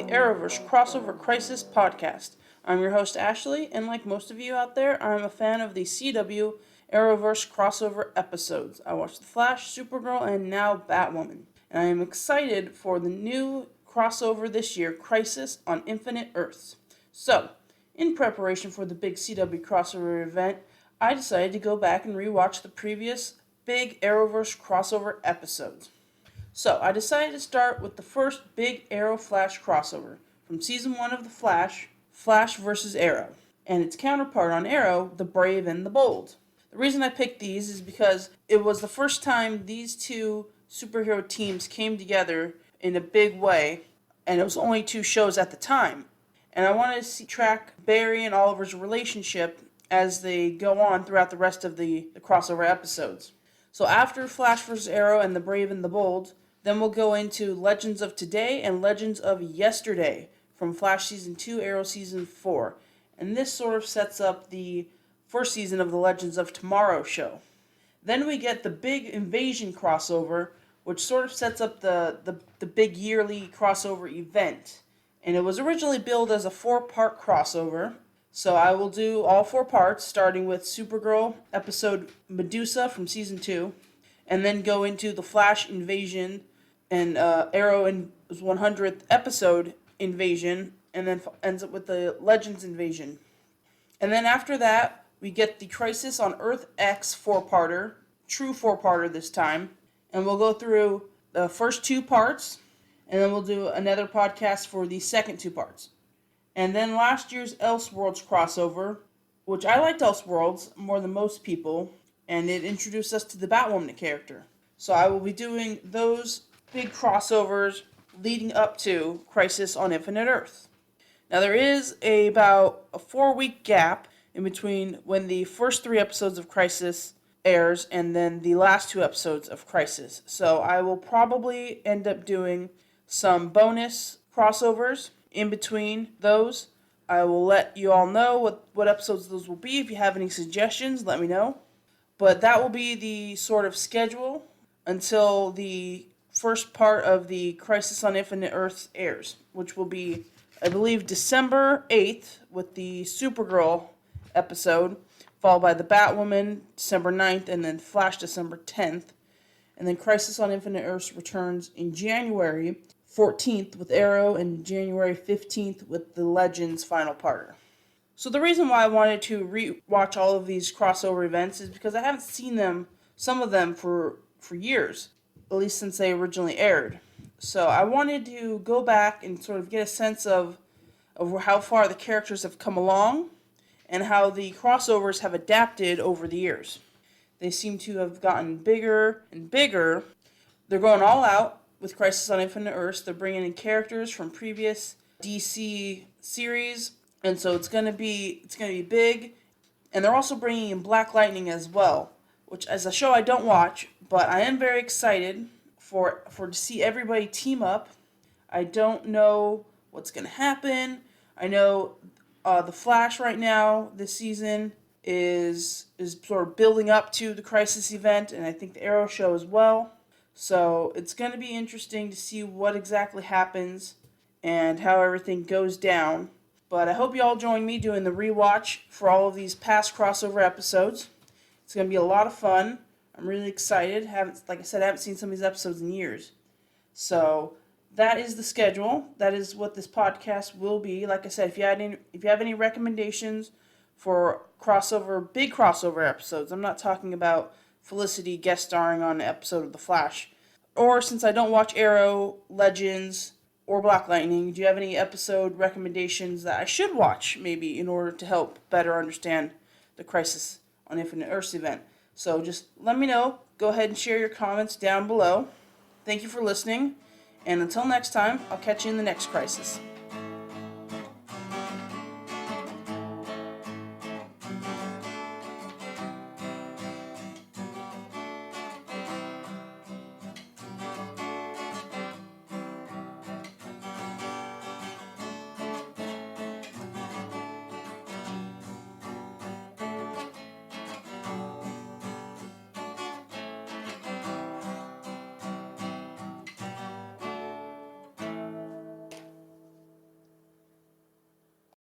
Arrowverse Crossover Crisis Podcast. I'm your host, Ashley, and like most of you out there, I'm a fan of the CW Arrowverse Crossover episodes. I watched The Flash, Supergirl, and now Batwoman. And I am excited for the new crossover this year, Crisis on Infinite Earths. So, in preparation for the big CW crossover event, I decided to go back and rewatch the previous big Arrowverse crossover episodes. So, I decided to start with the first big Arrow-Flash crossover from Season 1 of The Flash, Flash vs. Arrow, and its counterpart on Arrow, The Brave and the Bold. The reason I picked these is because it was the first time these two superhero teams came together in a big way, and it was only two shows at the time. And I wanted to track Barry and Oliver's relationship as they go on throughout the rest of the crossover episodes. So after Flash vs. Arrow and The Brave and the Bold, then we'll go into Legends of Today and Legends of Yesterday from Flash Season 2, Arrow Season 4. And this sort of sets up the first season of the Legends of Tomorrow show. Then we get the big Invasion crossover, which sort of sets up the big yearly crossover event. And it was originally billed as a 4-part crossover. So I will do all 4 parts, starting with Supergirl episode Medusa from Season 2, and then go into the Flash Invasion and Arrow in 100th episode Invasion, and then ends up with the Legends Invasion. And then after that, we get the Crisis on Earth X 4-parter, true 4-parter this time, and we'll go through the first 2 parts, and then we'll do another podcast for the second 2 parts. And then last year's Elseworlds crossover, which I liked Elseworlds more than most people, and it introduced us to the Batwoman character. So I will be doing those big crossovers leading up to Crisis on Infinite Earth. Now there is about a 4-week gap in between when the first 3 episodes of Crisis airs and then the last 2 episodes of Crisis. So I will probably end up doing some bonus crossovers in between those. I will let you all know what episodes those will be. If you have any suggestions, let me know. But that will be the sort of schedule until the first part of the Crisis on Infinite Earths airs, which will be, I believe, December 8th with the Supergirl episode, followed by the Batwoman December 9th, and then Flash December 10th. And then Crisis on Infinite Earths returns in January 14th with Arrow and January 15th with the Legends final parter. So the reason why I wanted to re-watch all of these crossover events is because I haven't seen some of them for years, at least since they originally aired. So I wanted to go back and sort of get a sense of how far the characters have come along and how the crossovers have adapted over the years. They seem to have gotten bigger and bigger. They're going all out with Crisis on Infinite Earths. They're bringing in characters from previous DC series, and so it's going to be big. And they're also bringing in Black Lightning as well, which as a show I don't watch, but I am very excited for to see everybody team up. I don't know what's going to happen. I know the Flash right now this season is sort of building up to the Crisis event, and I think the Arrow show as well. So it's going to be interesting to see what exactly happens and how everything goes down. But I hope you all join me doing the rewatch for all of these past crossover episodes. It's going to be a lot of fun. I'm really excited. Like I said, I haven't seen some of these episodes in years. So that is the schedule. That is what this podcast will be. Like I said, if you have any recommendations for big crossover episodes, I'm not talking about Felicity guest starring on an episode of The Flash. Or since I don't watch Arrow, Legends, or Black Lightning, do you have any episode recommendations that I should watch, maybe, in order to help better understand the Crisis on Infinite Earths event? So just let me know. Go ahead and share your comments down below. Thank you for listening. And until next time, I'll catch you in the next Crisis.